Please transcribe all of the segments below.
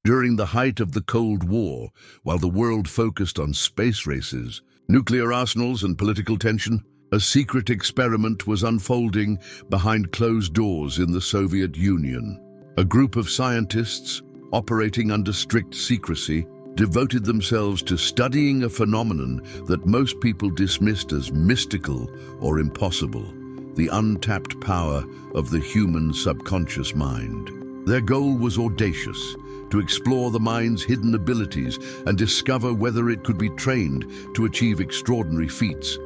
During the height of the Cold War, while the world focused on space races, nuclear arsenals and political tension, a secret experiment was unfolding behind closed doors in the Soviet Union. A group of scientists, operating under strict secrecy, devoted themselves to studying a phenomenon that most people dismissed as mystical or impossible: the untapped power of the human subconscious mind. Their goal was audacious: to explore the mind's hidden abilities and discover whether it could be trained to achieve extraordinary feats.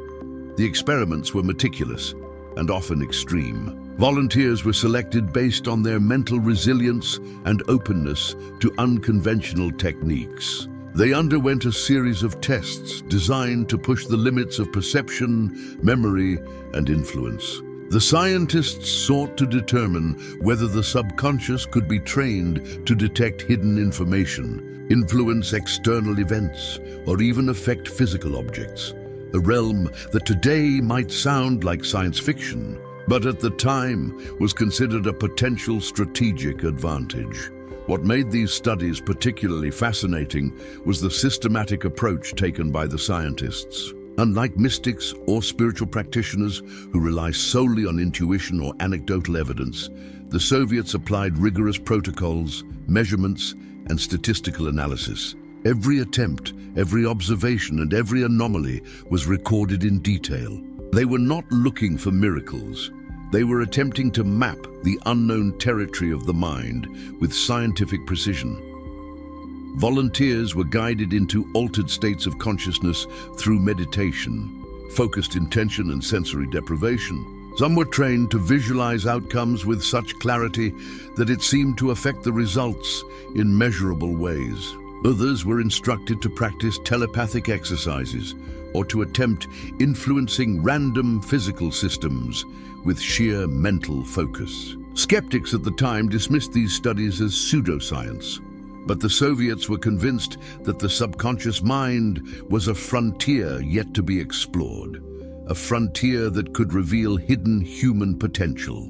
The experiments were meticulous and often extreme. Volunteers were selected based on their mental resilience and openness to unconventional techniques. They underwent a series of tests designed to push the limits of perception, memory, and influence. The scientists sought to determine whether the subconscious could be trained to detect hidden information, influence external events, or even affect physical objects. A realm that today might sound like science fiction, but at the time was considered a potential strategic advantage. What made these studies particularly fascinating was the systematic approach taken by the scientists. Unlike mystics or spiritual practitioners who rely solely on intuition or anecdotal evidence, the Soviets applied rigorous protocols, measurements, and statistical analysis. Every attempt, every observation, and every anomaly was recorded in detail. They were not looking for miracles. They were attempting to map the unknown territory of the mind with scientific precision. Volunteers were guided into altered states of consciousness through meditation, focused intention, and sensory deprivation. Some were trained to visualize outcomes with such clarity that it seemed to affect the results in measurable ways. Others were instructed to practice telepathic exercises or to attempt influencing random physical systems with sheer mental focus. Skeptics at the time dismissed these studies as pseudoscience, but the Soviets were convinced that the subconscious mind was a frontier yet to be explored, a frontier that could reveal hidden human potential.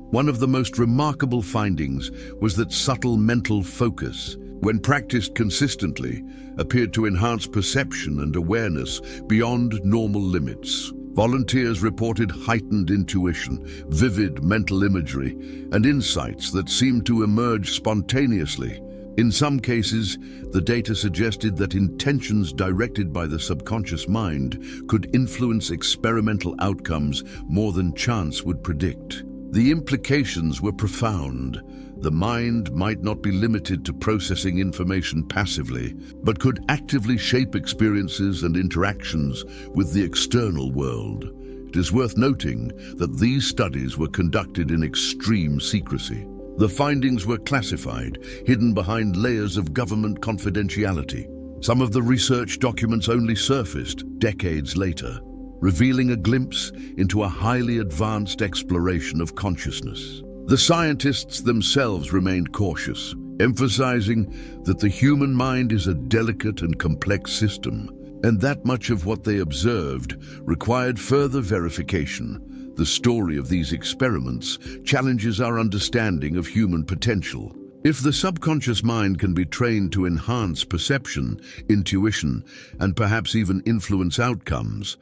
One of the most remarkable findings was that subtle mental focus, when practiced consistently, appeared to enhance perception and awareness beyond normal limits. Volunteers reported heightened intuition, vivid mental imagery, and insights that seemed to emerge spontaneously. In some cases, the data suggested that intentions directed by the subconscious mind could influence experimental outcomes more than chance would predict. The implications were profound. The mind might not be limited to processing information passively, but could actively shape experiences and interactions with the external world. It is worth noting that these studies were conducted in extreme secrecy. The findings were classified, hidden behind layers of government confidentiality. Some of the research documents only surfaced decades later, revealing a glimpse into a highly advanced exploration of consciousness. The scientists themselves remained cautious, emphasizing that the human mind is a delicate and complex system, and that much of what they observed required further verification. The story of these experiments challenges our understanding of human potential. If the subconscious mind can be trained to enhance perception, intuition, and perhaps even influence outcomes,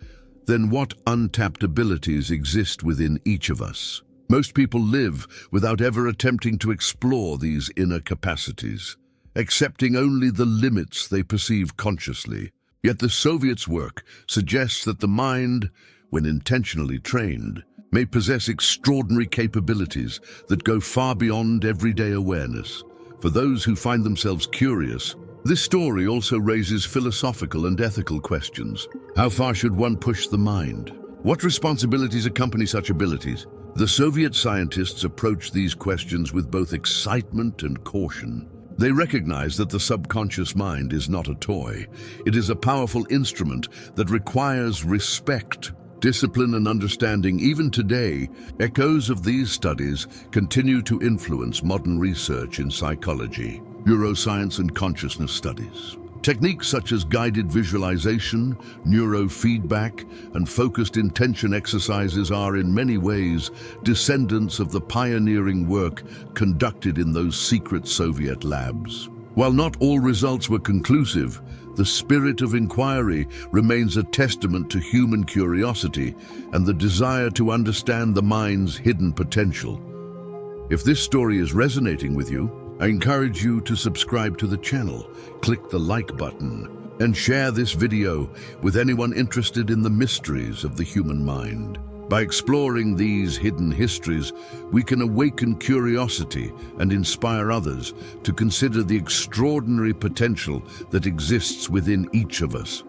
then what untapped abilities exist within each of us? Most people live without ever attempting to explore these inner capacities, accepting only the limits they perceive consciously. Yet the Soviets' work suggests that the mind, when intentionally trained, may possess extraordinary capabilities that go far beyond everyday awareness. For those who find themselves curious, this story also raises philosophical and ethical questions. How far should one push the mind? What responsibilities accompany such abilities? The Soviet scientists approached these questions with both excitement and caution. They recognize that the subconscious mind is not a toy. It is a powerful instrument that requires respect, discipline, and understanding. Even today, echoes of these studies continue to influence modern research in psychology, neuroscience, and consciousness studies. Techniques such as guided visualization, neurofeedback, and focused intention exercises are in many ways descendants of the pioneering work conducted in those secret Soviet labs. While not all results were conclusive, the spirit of inquiry remains a testament to human curiosity and the desire to understand the mind's hidden potential. If this story is resonating with you, I encourage you to subscribe to the channel, click the like button, and share this video with anyone interested in the mysteries of the human mind. By exploring these hidden histories, we can awaken curiosity and inspire others to consider the extraordinary potential that exists within each of us.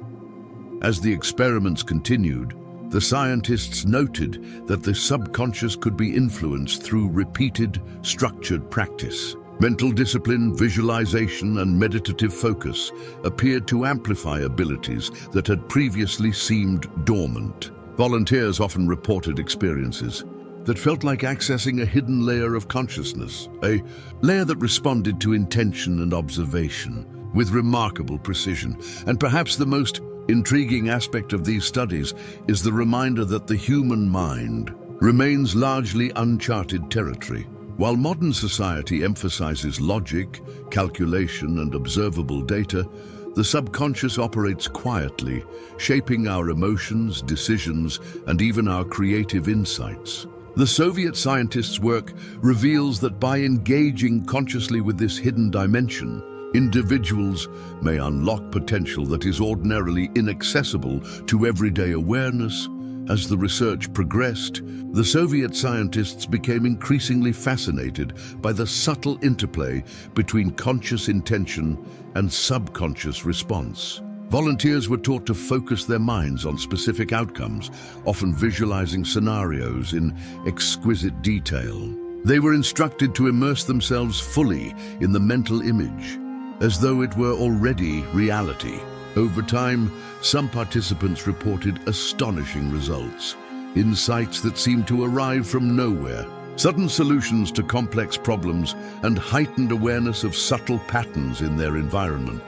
As the experiments continued, the scientists noted that the subconscious could be influenced through repeated, structured practice. Mental discipline, visualization, and meditative focus appeared to amplify abilities that had previously seemed dormant. Volunteers often reported experiences that felt like accessing a hidden layer of consciousness, a layer that responded to intention and observation with remarkable precision. And perhaps the most intriguing aspect of these studies is the reminder that the human mind remains largely uncharted territory. While modern society emphasizes logic, calculation, and observable data, the subconscious operates quietly, shaping our emotions, decisions, and even our creative insights. The Soviet scientists' work reveals that by engaging consciously with this hidden dimension, individuals may unlock potential that is ordinarily inaccessible to everyday awareness. As the research progressed, the Soviet scientists became increasingly fascinated by the subtle interplay between conscious intention and subconscious response. Volunteers were taught to focus their minds on specific outcomes, often visualizing scenarios in exquisite detail. They were instructed to immerse themselves fully in the mental image, as though it were already reality. Over time, some participants reported astonishing results, insights that seemed to arrive from nowhere, sudden solutions to complex problems, and heightened awareness of subtle patterns in their environment.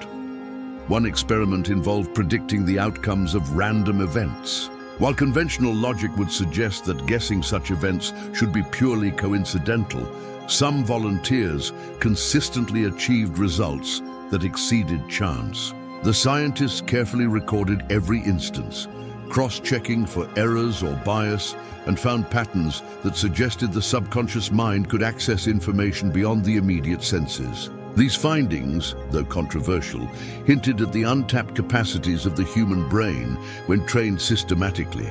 One experiment involved predicting the outcomes of random events. While conventional logic would suggest that guessing such events should be purely coincidental, some volunteers consistently achieved results that exceeded chance. The scientists carefully recorded every instance, cross-checking for errors or bias, and found patterns that suggested the subconscious mind could access information beyond the immediate senses. These findings, though controversial, hinted at the untapped capacities of the human brain when trained systematically.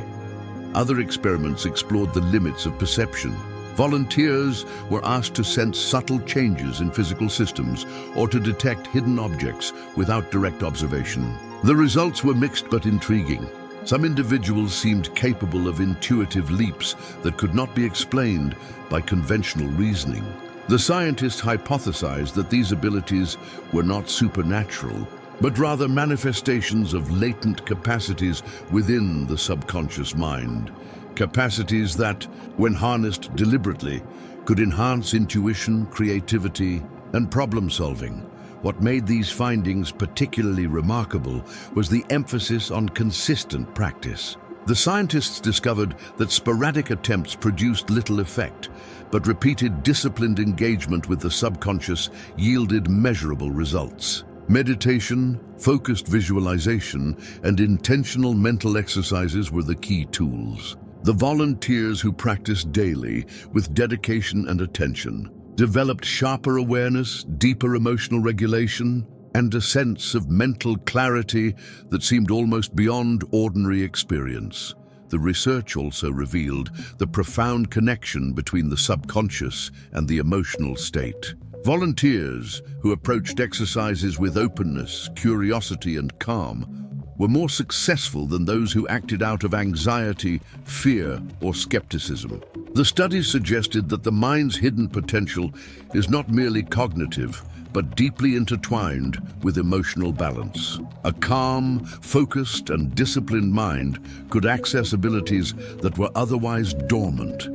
Other experiments explored the limits of perception. Volunteers were asked to sense subtle changes in physical systems or to detect hidden objects without direct observation. The results were mixed but intriguing. Some individuals seemed capable of intuitive leaps that could not be explained by conventional reasoning. The scientists hypothesized that these abilities were not supernatural, but rather manifestations of latent capacities within the subconscious mind. Capacities that, when harnessed deliberately, could enhance intuition, creativity, and problem-solving. What made these findings particularly remarkable was the emphasis on consistent practice. The scientists discovered that sporadic attempts produced little effect, but repeated disciplined engagement with the subconscious yielded measurable results. Meditation, focused visualization, and intentional mental exercises were the key tools. The volunteers who practiced daily with dedication and attention developed sharper awareness, deeper emotional regulation, and a sense of mental clarity that seemed almost beyond ordinary experience. The research also revealed the profound connection between the subconscious and the emotional state. Volunteers who approached exercises with openness, curiosity, and calm were more successful than those who acted out of anxiety, fear, or skepticism. The studies suggested that the mind's hidden potential is not merely cognitive, but deeply intertwined with emotional balance. A calm, focused, and disciplined mind could access abilities that were otherwise dormant.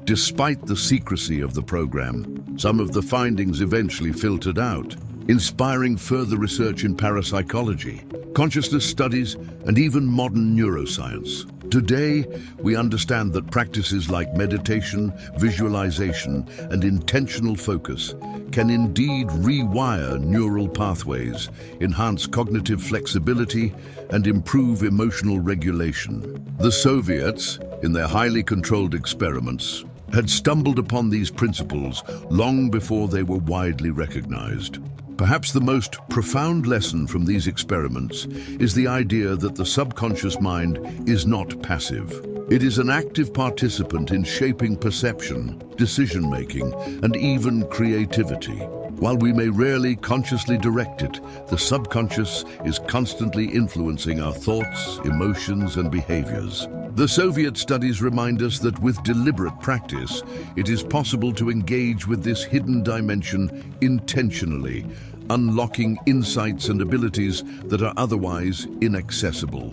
Despite the secrecy of the program, some of the findings eventually filtered out, inspiring further research in parapsychology, consciousness studies, and even modern neuroscience. Today, we understand that practices like meditation, visualization, and intentional focus can indeed rewire neural pathways, enhance cognitive flexibility, and improve emotional regulation. The Soviets, in their highly controlled experiments, had stumbled upon these principles long before they were widely recognized. Perhaps the most profound lesson from these experiments is the idea that the subconscious mind is not passive. It is an active participant in shaping perception, decision-making, and even creativity. While we may rarely consciously direct it, the subconscious is constantly influencing our thoughts, emotions, and behaviors. The Soviet studies remind us that with deliberate practice, it is possible to engage with this hidden dimension intentionally, unlocking insights and abilities that are otherwise inaccessible.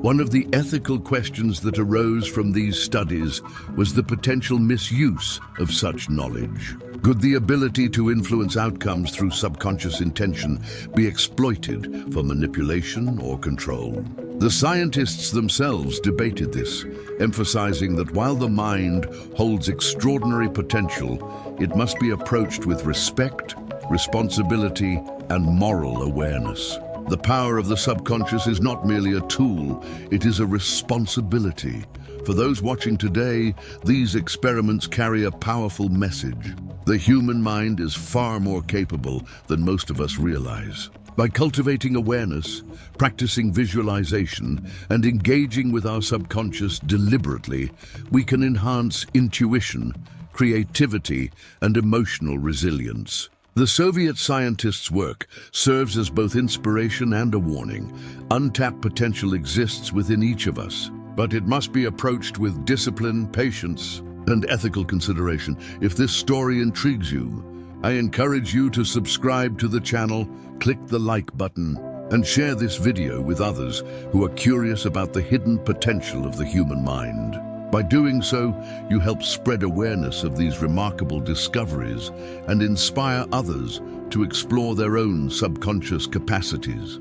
One of the ethical questions that arose from these studies was the potential misuse of such knowledge. Could the ability to influence outcomes through subconscious intention be exploited for manipulation or control? The scientists themselves debated this, emphasizing that while the mind holds extraordinary potential, it must be approached with respect, responsibility, and moral awareness. The power of the subconscious is not merely a tool, it is a responsibility. For those watching today, these experiments carry a powerful message. The human mind is far more capable than most of us realize. By cultivating awareness, practicing visualization, and engaging with our subconscious deliberately, we can enhance intuition, creativity, and emotional resilience. The Soviet scientists' work serves as both inspiration and a warning. Untapped potential exists within each of us, but it must be approached with discipline, patience, and ethical consideration. If this story intrigues you, I encourage you to subscribe to the channel, click the like button, and share this video with others who are curious about the hidden potential of the human mind. By doing so, you help spread awareness of these remarkable discoveries and inspire others to explore their own subconscious capacities.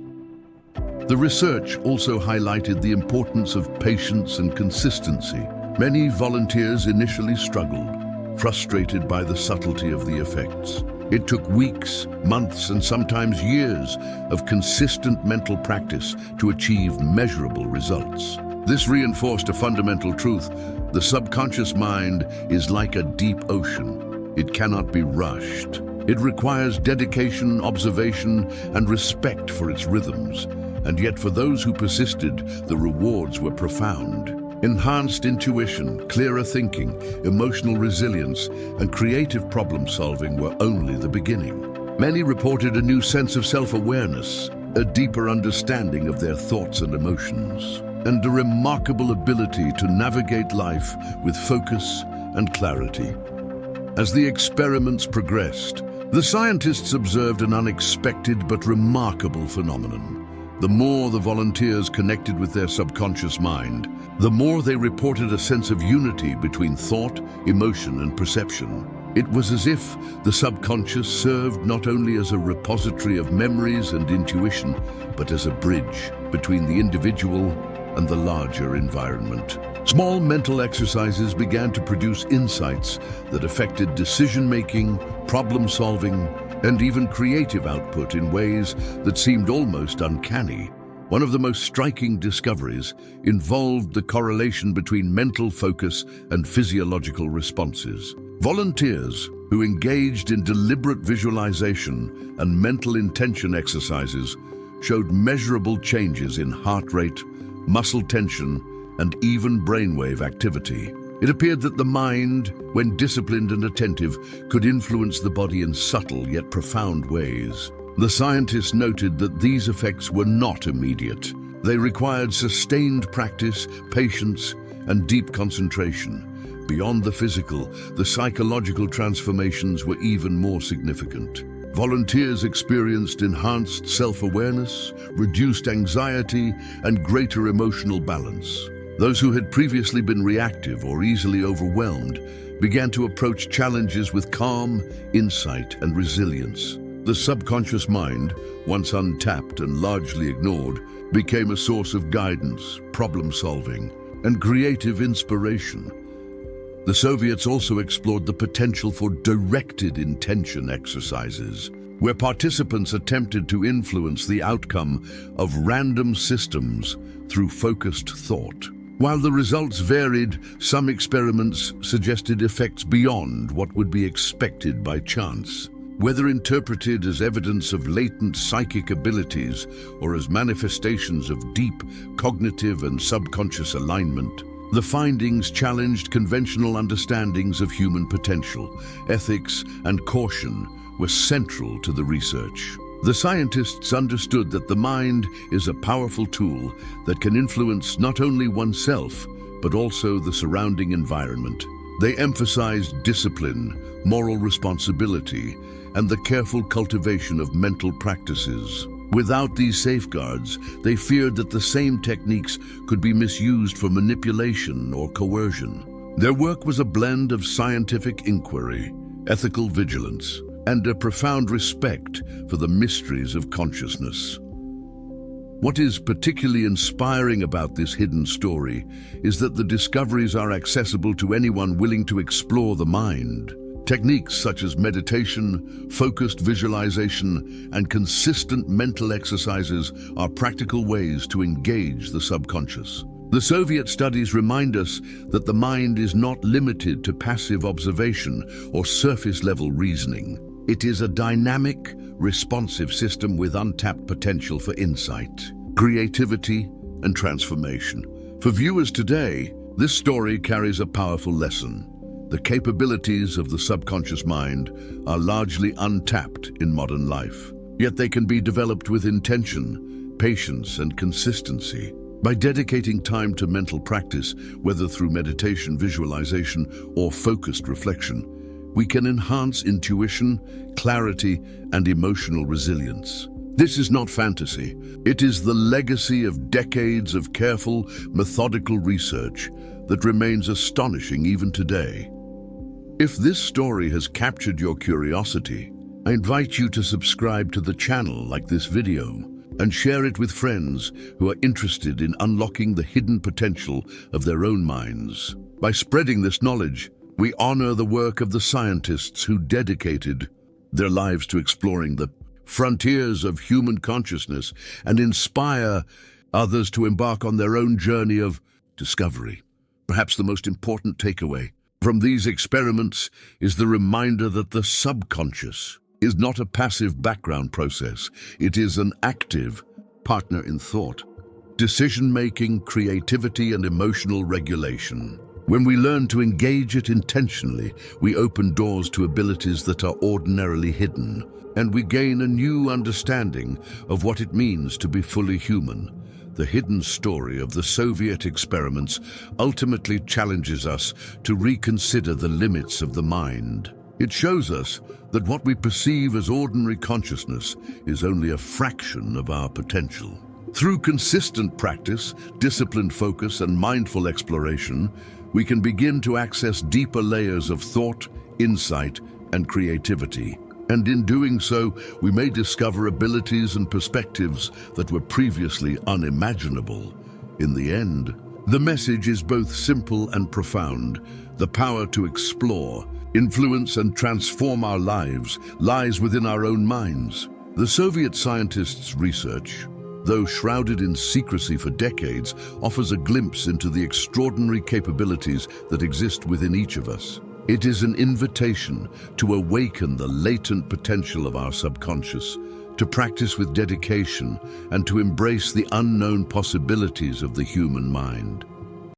The research also highlighted the importance of patience and consistency. Many volunteers initially struggled, frustrated by the subtlety of the effects. It took weeks, months, and sometimes years of consistent mental practice to achieve measurable results. This reinforced a fundamental truth: the subconscious mind is like a deep ocean. It cannot be rushed. It requires dedication, observation, and respect for its rhythms. And yet for those who persisted, the rewards were profound. Enhanced intuition, clearer thinking, emotional resilience, and creative problem-solving were only the beginning. Many reported a new sense of self-awareness, a deeper understanding of their thoughts and emotions, and a remarkable ability to navigate life with focus and clarity. As the experiments progressed, the scientists observed an unexpected but remarkable phenomenon. The more the volunteers connected with their subconscious mind, the more they reported a sense of unity between thought, emotion, and perception. It was as if the subconscious served not only as a repository of memories and intuition, but as a bridge between the individual and the larger environment. Small mental exercises began to produce insights that affected decision-making, problem-solving, and even creative output in ways that seemed almost uncanny. One of the most striking discoveries involved the correlation between mental focus and physiological responses. Volunteers who engaged in deliberate visualization and mental intention exercises showed measurable changes in heart rate, muscle tension, and even brainwave activity. It appeared that the mind, when disciplined and attentive, could influence the body in subtle yet profound ways. The scientists noted that these effects were not immediate. They required sustained practice, patience, and deep concentration. Beyond the physical, the psychological transformations were even more significant. Volunteers experienced enhanced self-awareness, reduced anxiety, and greater emotional balance. Those who had previously been reactive or easily overwhelmed began to approach challenges with calm, insight, and resilience. The subconscious mind, once untapped and largely ignored, became a source of guidance, problem-solving, and creative inspiration. The Soviets also explored the potential for directed intention exercises, where participants attempted to influence the outcome of random systems through focused thought. While the results varied, some experiments suggested effects beyond what would be expected by chance. Whether interpreted as evidence of latent psychic abilities or as manifestations of deep cognitive and subconscious alignment, the findings challenged conventional understandings of human potential. Ethics and caution were central to the research. The scientists understood that the mind is a powerful tool that can influence not only oneself, but also the surrounding environment. They emphasized discipline, moral responsibility, and the careful cultivation of mental practices. Without these safeguards, they feared that the same techniques could be misused for manipulation or coercion. Their work was a blend of scientific inquiry, ethical vigilance, and a profound respect for the mysteries of consciousness. What is particularly inspiring about this hidden story is that the discoveries are accessible to anyone willing to explore the mind. Techniques such as meditation, focused visualization, and consistent mental exercises are practical ways to engage the subconscious. The Soviet studies remind us that the mind is not limited to passive observation or surface-level reasoning. It is a dynamic, responsive system with untapped potential for insight, creativity, and transformation. For viewers today, this story carries a powerful lesson. The capabilities of the subconscious mind are largely untapped in modern life, yet they can be developed with intention, patience, and consistency. By dedicating time to mental practice, whether through meditation, visualization, or focused reflection, we can enhance intuition, clarity, and emotional resilience. This is not fantasy. It is the legacy of decades of careful, methodical research that remains astonishing even today. If this story has captured your curiosity, I invite you to subscribe to the channel, like this video, and share it with friends who are interested in unlocking the hidden potential of their own minds. By spreading this knowledge, we honor the work of the scientists who dedicated their lives to exploring the frontiers of human consciousness and inspire others to embark on their own journey of discovery. Perhaps the most important takeaway from these experiments is the reminder that the subconscious is not a passive background process. It is an active partner in thought, decision-making, creativity, and emotional regulation. When we learn to engage it intentionally, we open doors to abilities that are ordinarily hidden, and we gain a new understanding of what it means to be fully human. The hidden story of the Soviet experiments ultimately challenges us to reconsider the limits of the mind. It shows us that what we perceive as ordinary consciousness is only a fraction of our potential. Through consistent practice, disciplined focus, and mindful exploration, we can begin to access deeper layers of thought, insight, and creativity. And in doing so, we may discover abilities and perspectives that were previously unimaginable. In the end, the message is both simple and profound. The power to explore, influence, and transform our lives lies within our own minds. The Soviet scientists' research, though shrouded in secrecy for decades, offers a glimpse into the extraordinary capabilities that exist within each of us. It is an invitation to awaken the latent potential of our subconscious, to practice with dedication, and to embrace the unknown possibilities of the human mind.